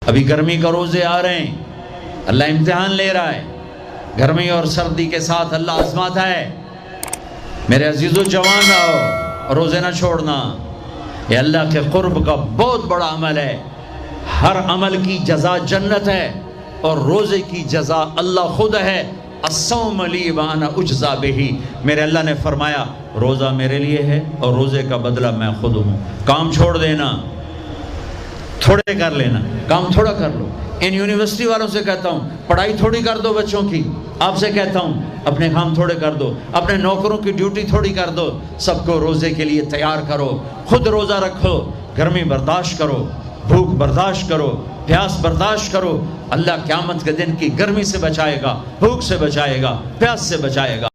अभी गर्मी का रोज़े आ रहे हैं, अल्लाह इम्तिहान ले रहा है। गर्मी और सर्दी के साथ अल्लाह आजमाता है। मेरे अजीज़ों, जवान रहो, रोज़े ना छोड़ना। ये अल्लाह के कुर्ब का बहुत बड़ा अमल है। हर अमल की जज़ा जन्नत है और रोज़े की जज़ा अल्लाह खुद है। अस्सौम ली व अना उज्ज़ा बिही। मेरे अल्लाह ने फरमाया रोज़ा मेरे लिए है और रोज़े का बदला मैं खुद हूँ। काम छोड़ देना, थोड़े कर लेना, काम थोड़ा कर लो। इन यूनिवर्सिटी वालों से कहता हूँ, पढ़ाई थोड़ी कर दो बच्चों की। आपसे कहता हूँ, अपने काम थोड़े कर दो, अपने नौकरों की ड्यूटी थोड़ी कर दो। सबको रोज़े के लिए तैयार करो, खुद रोज़ा रखो, गर्मी बर्दाश्त करो, भूख बर्दाश्त करो, प्यास बर्दाश्त करो। अल्लाह क़यामत के दिन की गर्मी से बचाएगा, भूख से बचाएगा, प्यास से बचाएगा।